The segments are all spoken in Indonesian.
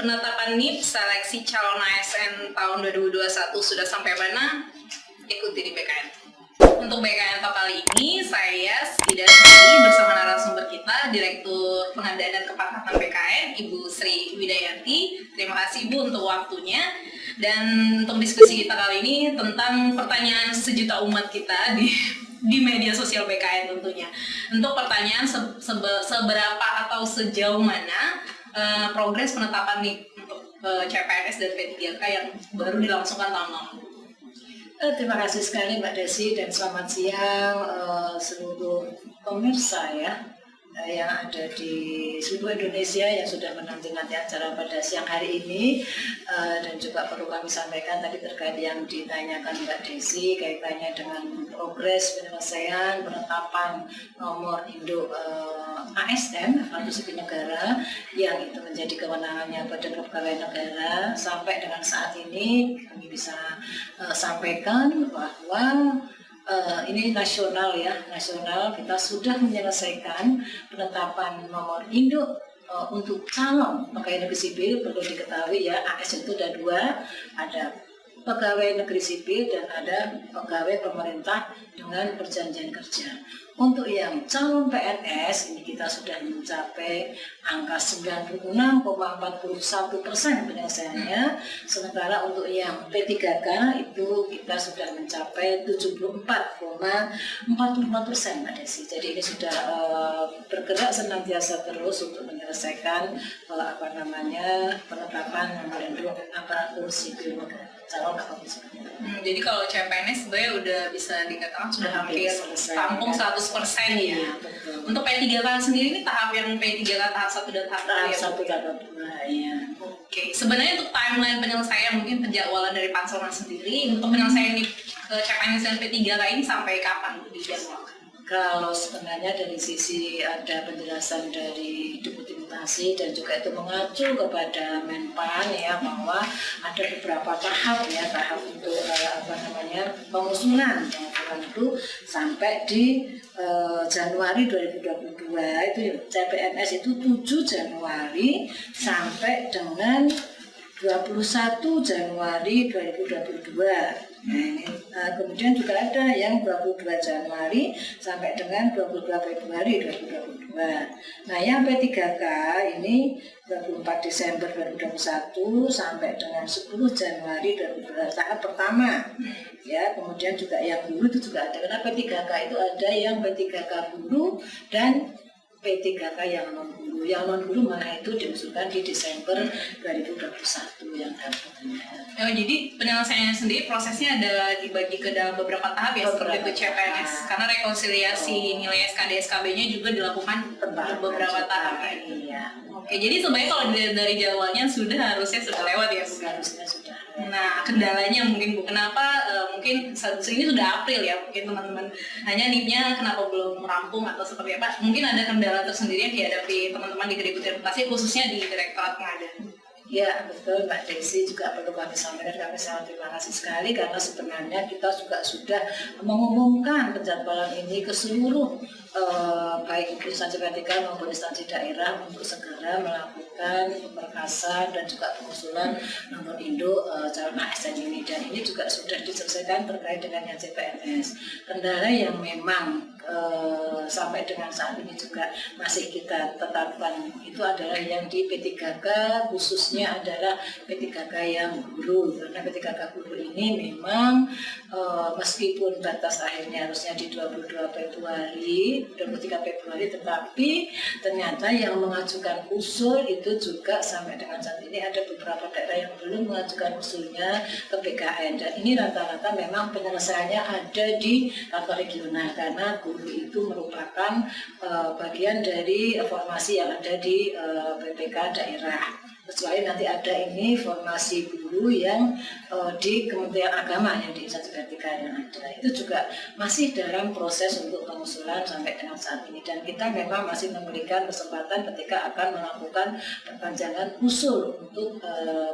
penetapan NIP seleksi calon ASN tahun 2021 sudah sampai mana? Ikuti di BKN. Untuk BKN Talk kali ini, saya tidak sendiri bersama narasumber kita, Direktur Pengadaan dan Kepakatan BKN, Ibu Sri Widayanti. Terima kasih Ibu untuk waktunya. Dan untuk diskusi kita kali ini tentang pertanyaan sejuta umat kita di media sosial BKN tentunya. Untuk pertanyaan seberapa atau sejauh mana progres penetapan NIP untuk CPNS dan P3K yang baru dilangsungkan tahun lalu. Terima kasih sekali Mbak Desi dan selamat siang seluruh pemirsa yang ada di seluruh Indonesia yang sudah menanti-nanti acara pada siang hari ini. Dan juga perlu kami sampaikan tadi terkait yang ditanyakan Mbak Desi kaitannya dengan progres penyelesaian penetapan nomor induk ASN atau sipil negara yang itu menjadi kewenangannya Badan Kepegawaian Negara. Sampai dengan saat ini kami bisa sampaikan bahwa ini nasional kita sudah menyelesaikan penetapan nomor induk untuk calon pegawai negeri sipil. Perlu diketahui ASN itu ada dua, ada pegawai negeri sipil dan ada pegawai pemerintah dengan perjanjian kerja. Untuk yang calon PNS ini kita sudah mencapai angka 96,41% penyelesaiannya. Sementara untuk yang P3K itu kita sudah mencapai 74,45% Mbak Desi. Jadi ini sudah bergerak senantiasa terus untuk menyelesaikan penetapan nomor induk aparatur sipil negara. Jadi kalau CPNS sebenarnya udah bisa dikatakan sudah hampir tampung 100% ya. Betul. Untuk P3K sendiri ini tahap yang P3K tahap 1 dan tahap 2 ya. Oke. Sebenarnya untuk timeline penyelesaian mungkin penjadwalan dari Panselnas sendiri untuk penyelesaian di CPNS dan P3K ini sampai kapan dijadwalkan? Kalau sebenarnya dari sisi ada penjelasan dari Deputi Mutasi dan juga itu mengacu kepada Menpan bahwa ada beberapa tahap untuk pengusulan itu sampai di Januari 2022 itu CPNS itu 7 Januari sampai dengan 21 Januari 2022. Kemudian juga ada yang 22 Januari sampai dengan 22 Februari 2022. Nah, yang P3K ini 24 Desember 2021 sampai dengan 10 Januari 2022 tahap pertama. Kemudian juga yang guru itu juga ada. Karena P3K itu ada yang P3K guru dan P3K yang non-guru. Yang non-guru mana itu diusulkan di Desember 2021 yang dapat. Jadi penyelesaiannya sendiri prosesnya ada dibagi ke dalam beberapa tahap seperti itu CPNS. Karena rekonsiliasi nilai SKD SKB-nya juga dilakukan beberapa tahap. Oke, jadi sebenarnya kalau dari jadwalnya harusnya sudah lewat ya. Harusnya sudah. Nah, kendalanya mungkin Bu, kenapa mungkin ini sudah April ya, mungkin teman-teman hanya NIP-nya kenapa belum rampung atau seperti apa? Mungkin ada kendala tersendiri yang dihadapi teman-teman di Kedeputian Mutasi khususnya di Direktorat Pengadaan. Ya betul Mbak Desi, juga perlu kami sampaikan, kami sangat terima kasih sekali karena sebenarnya kita juga sudah mengumumkan penjadwalan ini ke seluruh baik instansi vertikal maupun instansi daerah untuk segera melakukan pemberkasan dan juga pengusulan nomor induk calon ASN ini, dan ini juga sudah diselesaikan terkait dengan yang CPNS. Kendala yang memang sampai dengan saat ini juga masih kita tetapkan itu adalah yang di P3K, khususnya adalah P3K yang guru. Karena P3K guru ini memang meskipun batas akhirnya harusnya di 23 Februari, tetapi ternyata yang mengajukan usul itu juga sampai dengan saat ini ada beberapa daerah yang belum mengajukan usulnya ke BKN, dan ini rata-rata memang penyelesaiannya ada di kantor regional karena guru itu merupakan bagian dari formasi yang ada di PPK daerah. Kecuali nanti ada ini formasi guru dulu yang di Kementerian Agama yang di instansi vertikal yang ada. Itu juga masih dalam proses untuk pengusulan sampai dengan saat ini, dan kita memang masih memberikan kesempatan ketika akan melakukan perpanjangan usul untuk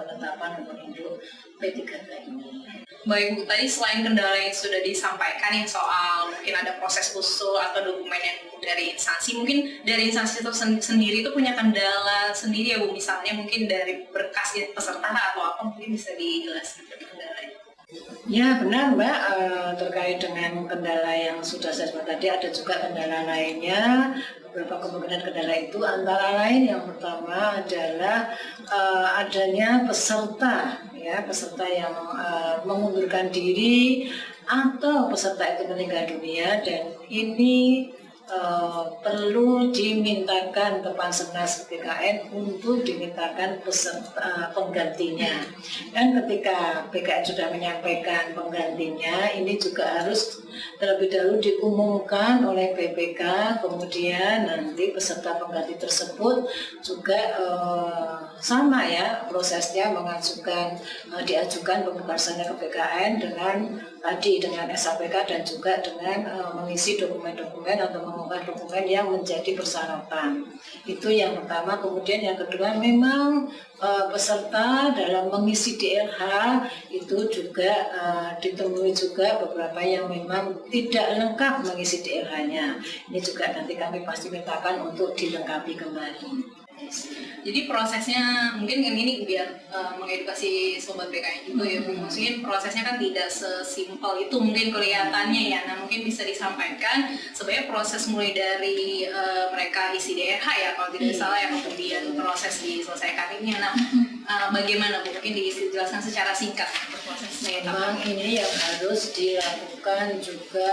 penetapan nomor induk P3K ini. Baik Bu, tadi selain kendala yang sudah disampaikan yang soal mungkin ada proses usul atau dokumen yang dari instansi, mungkin dari instansi itu sendiri itu punya kendala sendiri ya Bu, misalnya mungkin dari berkas peserta atau apa, mungkin bisa dijelaskan kendalanya. Ya benar Mbak, terkait dengan kendala yang sudah saya sebut tadi, ada juga kendala lainnya. Beberapa kemungkinan kendala itu antara lain yang pertama adalah adanya peserta yang mengundurkan diri atau peserta itu meninggal dunia, dan ini perlu dimintakan ke Panselnas BKN untuk dimintakan peserta penggantinya. Dan ketika BKN sudah menyampaikan penggantinya, ini juga harus terlebih dahulu diumumkan oleh BPK, kemudian nanti peserta pengganti tersebut juga sama ya prosesnya, diajukan pemberkasannya ke BKN dengan SAPK dan juga dengan mengisi dokumen-dokumen atau mengunggah dokumen yang menjadi persyaratan. Itu yang pertama. Kemudian yang kedua, memang peserta dalam mengisi DLH itu juga ditemui juga beberapa yang memang tidak lengkap mengisi DLH-nya. Ini juga nanti kami pasti mintakan untuk dilengkapi kembali. Jadi prosesnya mungkin ini biar mengedukasi sobat BKN juga ya Bu. Maksudnya prosesnya kan tidak sesimpel itu mungkin kelihatannya ya. Nah mungkin bisa disampaikan sebenarnya proses mulai dari mereka isi DRH ya kalau tidak salah ya, kemudian proses diselesaikan ini. Nah bagaimana Bu? Mungkin dijelaskan secara singkat prosesnya. Memang ini yang harus dilakukan juga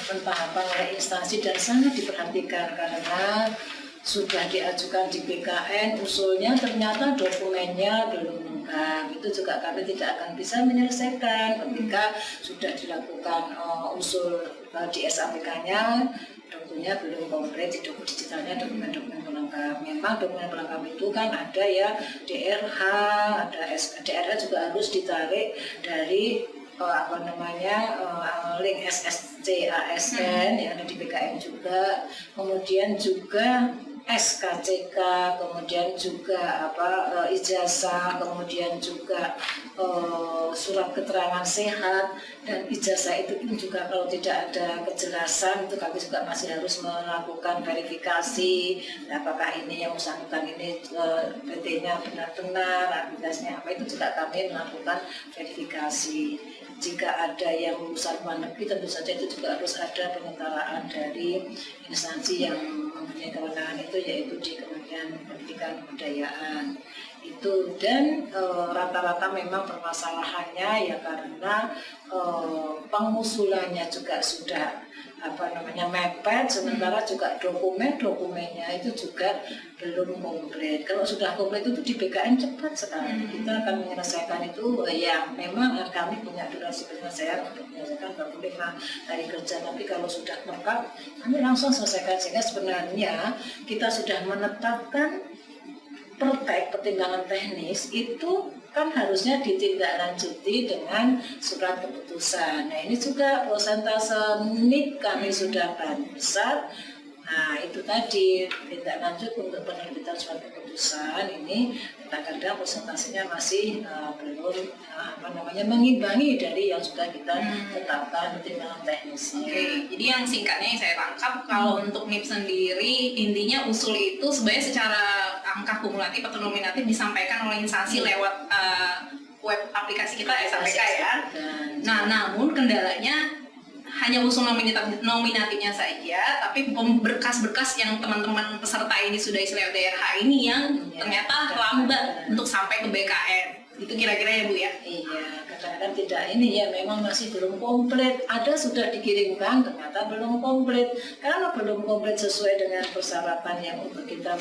pentahapan oleh instansi dan sangat diperhatikan, karena sudah diajukan di BKN usulnya ternyata dokumennya belum lengkap. Itu juga kami tidak akan bisa menyelesaikan ketika sudah dilakukan usul di SAPK-nya, dokumennya belum komplit, di dokumen digitalnya dokumen-dokumen pelengkap. Memang dokumen pelengkap itu kan ada ya DRH, DRH juga harus ditarik dari link SSCASN yang ada di BKN juga, kemudian juga SKCK, kemudian juga ijazah, kemudian juga surat keterangan sehat, dan ijazah itu pun juga kalau tidak ada kejelasan itu kami juga masih harus melakukan verifikasi apakah ini yang bersangkutan ini PT-nya benar-benar, aplikasinya apa, itu juga kami melakukan verifikasi. Jika ada yang lulusan luar negeri tentu saja itu juga harus ada penyetaraan dari instansi yang mempunyai kewenangan itu, yaitu di Kementerian Pendidikan dan Kebudayaan itu. Dan rata-rata memang permasalahannya ya karena pengusulannya juga sudah mepet, sementara juga dokumennya itu juga belum komplit. Kalau sudah komplit itu di BKN cepat sekali. Kita akan menyelesaikan itu ya, memang kami punya durasi penyelesaian untuk menyelesaikan 45 hari kerja, tapi kalau sudah lengkap kami langsung selesaikan, sehingga sebenarnya kita sudah menetapkan pertimbangan teknis itu kan harusnya ditindaklanjuti dengan surat keputusan. Nah ini juga persentase NIK kami sudah besar. Nah itu tadi tindak lanjut untuk penerbitan surat keputusan ini kadang-kadang persentasenya masih belum mengimbangi dari yang sudah kita tetapkan pertimbangan teknisnya. Oke, jadi yang singkatnya yang saya tangkap kalau untuk NIP sendiri intinya usul itu sebenarnya secara angka kumulatif atau nominatif disampaikan oleh instansi lewat web aplikasi kita SAPK ya. Nah namun kendalanya hanya usul nominatifnya saja, tapi berkas-berkas yang teman-teman peserta ini sudah isi lewat DRH ini yang ternyata lambat untuk sampai ke BKN. Itu kira-kira ya Bu ya? Iya, kadang-kadang tidak ini ya, memang masih belum komplit. Ada sudah dikirimkan, ternyata belum komplit. Karena belum komplit sesuai dengan persyaratan yang untuk kita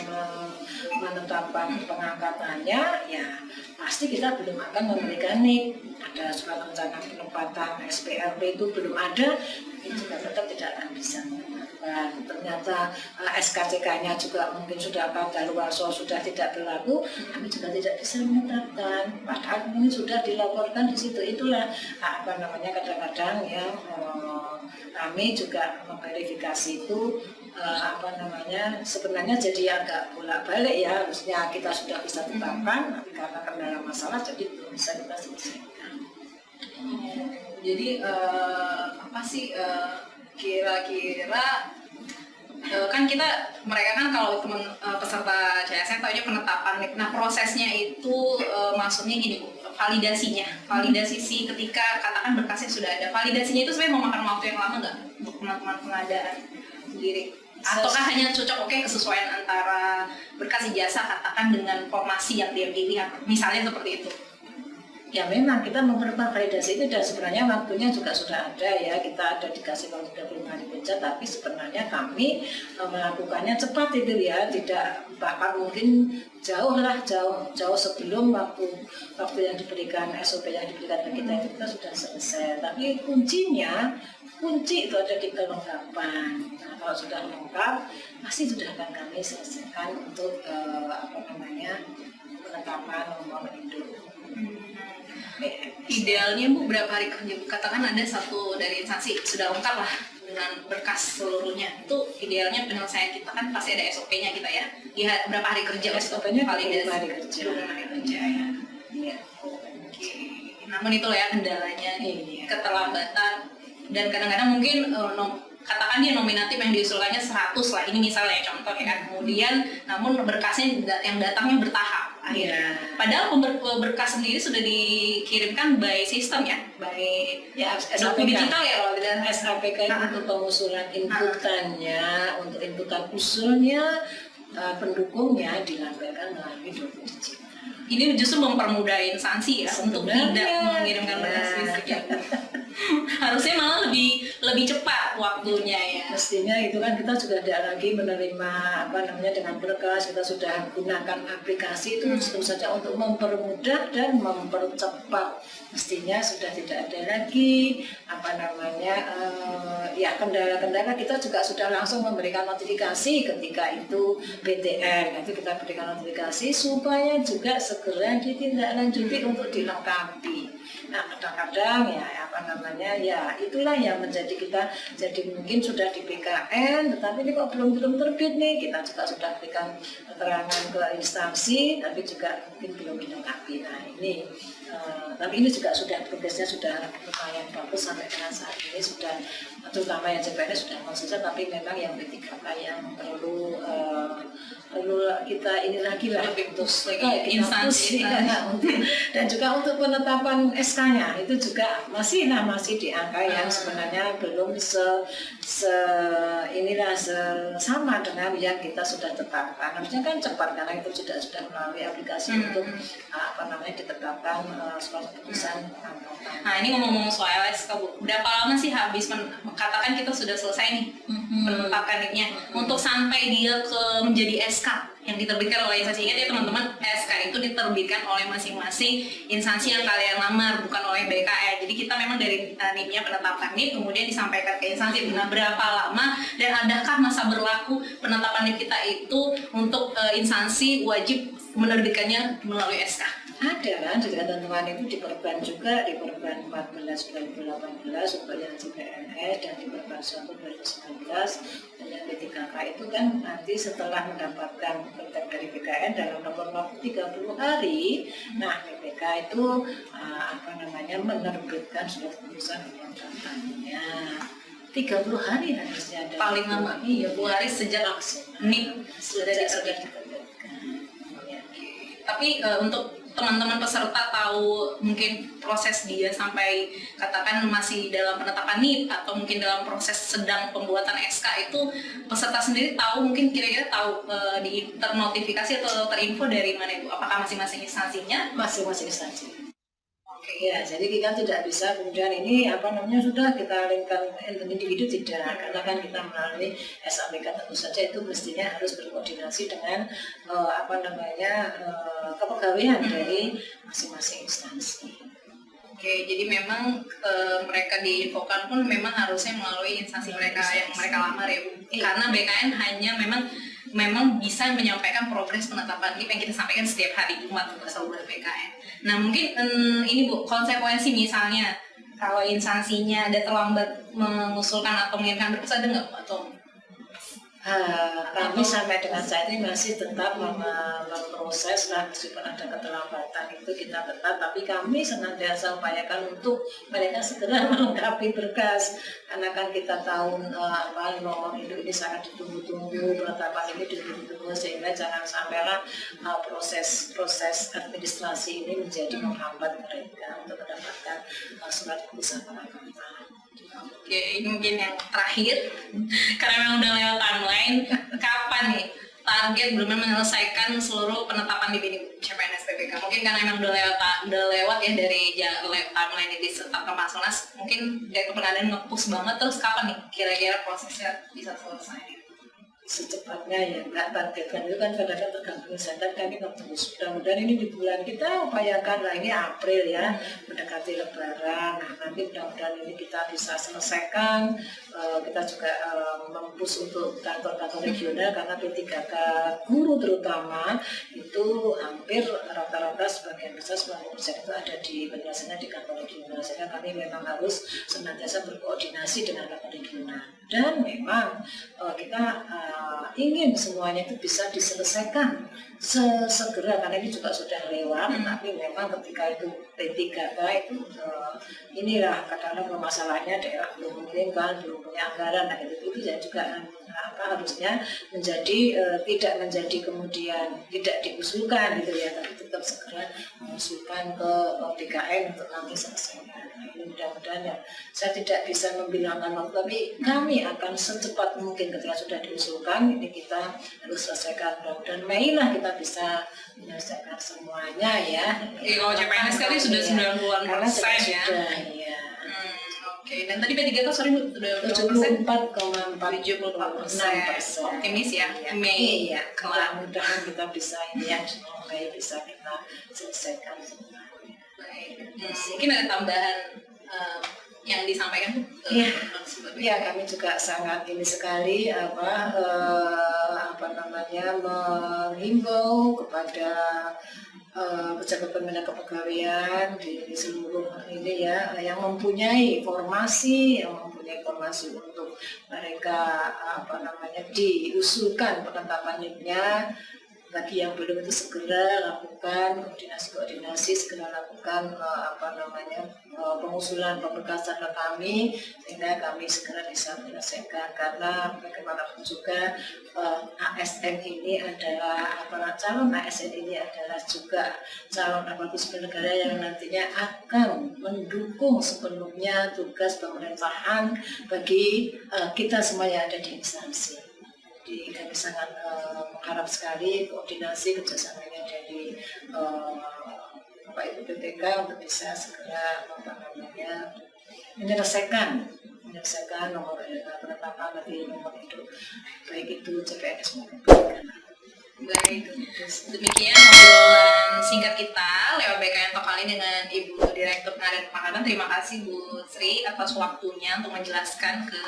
menetapkan pengangkatannya, ya pasti kita belum akan memberikan NIK. Ada surat rencana penempatan SPLP itu belum ada, itu juga tetap tidak akan bisa. dilakukan. Ternyata SKCK-nya juga mungkin sudah kadaluarsa, sudah tidak berlaku, kami juga tidak bisa menetapkan. Padahal ini sudah dilaporkan di situ. Itulah kadang-kadang ya kami juga memverifikasi itu sebenarnya jadi agak bolak-balik ya, harusnya kita sudah bisa tetapkan, tapi karena kendala masalah jadi belum bisa kita selesaikan. Jadi kira-kira kan mereka kan kalau teman peserta CSN taunya penetapan. Nah prosesnya itu maksudnya gini Bu, validasi si ketika katakan berkasnya sudah ada, validasinya itu sebenarnya memakan waktu yang lama nggak untuk teman-teman pengadaan sendiri? Ataukah hanya cocok kesesuaian antara berkas ijazah katakan dengan formasi yang dia pilih, misalnya seperti itu? Ya memang kita memperlukan validasi itu dan sebenarnya waktunya juga sudah ada ya, kita ada dikasih waktu 35 hari kerja, tapi sebenarnya kami melakukannya cepat itu ya, tidak bahkan mungkin jauh sebelum waktu yang diberikan, SOP yang diberikan ke kita itu kita sudah selesai. Tapi kunci itu ada di kelengkapan. Nah, kalau sudah lengkap pasti sudah akan kami selesaikan untuk penetapan nomor induk. Idealnya Bu berapa hari kerja? Katakan ada satu dari instansi sudah lengkap lah dengan berkas seluruhnya, itu idealnya penyelesaian kita kan pasti ada SOP-nya kita ya. Berapa hari kerja? SOP-nya validasi 25 hari kerja ya. Iya. Oke. Namun itulah ya kendalanya, keterlambatan, dan kadang-kadang mungkin katakan dia nominatif yang diusulkannya 100 lah, ini misalnya contoh ya kan. Kemudian namun berkasnya yang datangnya bertahap akhirnya. Padahal berkas sendiri sudah dikirimkan by sistem ya, by SAPK digital ya kalau tidak. SAPK untuk pengusulan inputannya, untuk inputan usulnya, pendukungnya dilampirkan melalui dokumen digital. Ini justru mempermudah instansi ya untuk tidak mengirimkan berkas fisik ya. Harusnya malah lebih cepat waktunya ya. Mestinya itu kan kita juga tidak lagi menerima dengan berkas, kita sudah gunakan aplikasi itu tentu saja untuk mempermudah dan mempercepat. Mestinya sudah tidak ada lagi kendala-kendala, kita juga sudah langsung memberikan notifikasi ketika itu BTR, nanti kita berikan notifikasi supaya juga segera ditindaklanjuti untuk dilengkapi. Nah kadang-kadang itulah yang menjadi kita jadi mungkin sudah di BKN, tetapi ini kok belum terbit nih, kita juga sudah berikan keterangan ke instansi, tapi juga mungkin belum dilengkapi. Nah ini tapi ini juga progresnya sudah lumayan bagus sampai dengan saat ini, sudah terutama yang CPNS sudah konsisten, tapi memang yang B3K yang perlu kita ini lagi lah untuk instansi dan juga untuk penetapan SK-nya itu juga masih di angka yang sebenarnya belum sama dengan yang kita sudah tetapkan. Harusnya kan cepat karena itu sudah melalui aplikasi untuk ditetapkan surat keputusan angkatan. Nah ini ngomong soal SK Bu, berapa lama sih habis katakan kita sudah selesai nih penetapannya untuk sampai dia menjadi SK yang diterbitkan oleh instansi? Ingat ya teman-teman, SK itu diterbitkan oleh masing-masing instansi yang kalian lamar, bukan oleh BKN. Jadi kita memang dari NIP-nya penetapan NIP kemudian disampaikan ke instansi. Nah berapa lama dan adakah masa berlaku penetapan NIP kita itu untuk instansi wajib menerbitkannya melalui SK? Ada kan, di ketentuan itu di Perban juga, di Perban 14 2018 untuk yang CPNS dan di Perban 1 2019 dan yang B3K itu kan nanti setelah mendapatkan kontak dari BKN dalam waktu 30 hari, nah BPK itu menerbitkan surat keputusan penetapannya. 30 hari harusnya ada. Paling lama, 2 hari sejak NIP sudah diterbitkan. Tapi untuk teman-teman peserta tahu mungkin proses dia sampai katakan masih dalam penetapan NIP atau mungkin dalam proses sedang pembuatan SK itu, peserta sendiri tahu mungkin kira-kira tahu ternotifikasi atau terinfo dari mana itu? Apakah masing-masing instansinya? Masing-masing instansi. Ya, jadi kita tidak bisa kemudian ini sudah kita linkkan individu, tidak, karena kan kita melalui SAPK tentu saja itu mestinya harus berkoordinasi dengan kepegawaian dari masing-masing instansi. Oke, jadi memang mereka diinfokan pun memang harusnya melalui instansi mereka yang mereka lamar ya Bu. Karena BKN hanya memang bisa menyampaikan progres penetapan NIP yang kita sampaikan setiap hari Jumat untuk sobat BKN. Nah mungkin ini Bu, konsekuensi misalnya kalau instansinya ada terlambat mengusulkan atau mengirimkan berkas ada nggak Bu? Atau kami sampai dengan saat ini masih tetap memproses lah, meskipun ada keterlambatan itu kita tetap, tapi kami senantiasa upayakan untuk mereka segera melengkapi berkas, karena kan kita tahu nomor induk ini sangat ditunggu-tunggu, penetapan ini ditunggu-tunggu, sehingga jangan sampailah proses administrasi ini menjadi menghambat mereka untuk mendapatkan surat keputusan penetapan. Oke, ini mungkin yang terakhir karena memang udah lewat timeline, kapan nih target benar-benar menyelesaikan seluruh penetapan di CPNS TBK? Mungkin karena memang udah lewat ya dari timeline ini ditetapkan Mas Sonas, mungkin dari kepengadaan nge-push banget, terus kapan nih kira-kira prosesnya bisa selesai? Secepatnya ya, nggak targetkan itu kan kadang-kadang tergantung kesehatan, kami terus mudah-mudahan ini di bulan kita upayakan lah, ini April ya, mendekati Lebaran. Nah nanti mudah-mudahan ini kita bisa selesaikan. Kita juga mempush untuk kantor-kantor regional, karena P3K guru terutama itu hampir rata-rata sebagian besar 90% itu ada di penjelasannya di kantor regional, sehingga kami memang harus senantiasa berkoordinasi dengan kantor regional. Dan memang kita ingin semuanya itu bisa diselesaikan sesegera, karena ini juga sudah lewat. Tapi memang ketika itu P3K itu inilah kadang-kadang masalahnya daerah belum mengirimkan, belum punya anggaran, nah itu ya juga harusnya menjadi tidak menjadi kemudian tidak diusulkan gitu ya, tapi tetap segera mengusulkan ke DKN untuk nanti selesaikan. Ini mudah-mudahan ya, saya tidak bisa membilangkan waktu, tapi kami akan secepat mungkin ketika sudah diusulkan ini kita harus selesaikan. Dan Mei lah kita bisa menyelesaikan semuanya ya. Kalau CPNS kali sudah 90-an% ya. Ya. Oke, dan tadi P3K sorry Bu, udah 74,46%. Optimis ya, Mei Iya, kelar. mudah-mudahan kita bisa ini ya, Mei bisa kita selesaikan semua. Baik. Mungkin ada tambahan yang disampaikan Bu? Iya, kami juga sangat ini sekali menghimbau kepada pejabat pembina kepegawaian di seluruh ini ya, yang mempunyai informasi untuk mereka diusulkan penetapannya. Bagi yang belum itu segera lakukan koordinasi, segera lakukan pengusulan pemberkasan ke kami, sehingga kami segera bisa menyelesaikan. Karena bagaimanapun juga ASN ini adalah calon ASN ini adalah juga calon aparatur sipil negara yang nantinya akan mendukung sepenuhnya tugas pemerintahan bagi kita semua yang ada di instansi. Jadi kami sangat mengharap sekali koordinasi kerjasamanya dari Bapak Ibu P3K untuk bisa segera menyelesaikan nomor penetapan bagi nomor itu, baik itu CPNS maupun P3K. Baik, demikian obrolan singkat kita lewat BKN Talk kali dengan Ibu Direktur Pengadaan Kepangkatan. Terima kasih Bu Sri atas waktunya untuk menjelaskan ke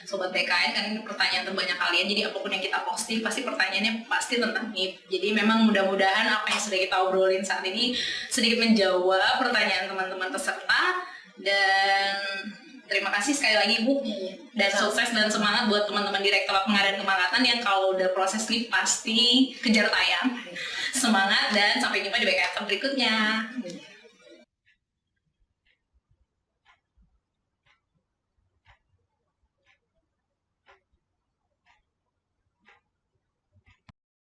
Sobat BKN, kan ini pertanyaan terbanyak kalian, jadi apapun yang kita posting pasti pertanyaannya pasti tentang NIP. Jadi memang mudah-mudahan apa yang sudah kita obrolin saat ini sedikit menjawab pertanyaan teman-teman peserta. Dan terima kasih sekali lagi Bu, dan sukses dan semangat buat teman-teman Direktorat Pengadaan Kepangkatan yang kalau udah proses NIP pasti kejar tayang. Semangat dan sampai jumpa di BKN berikutnya.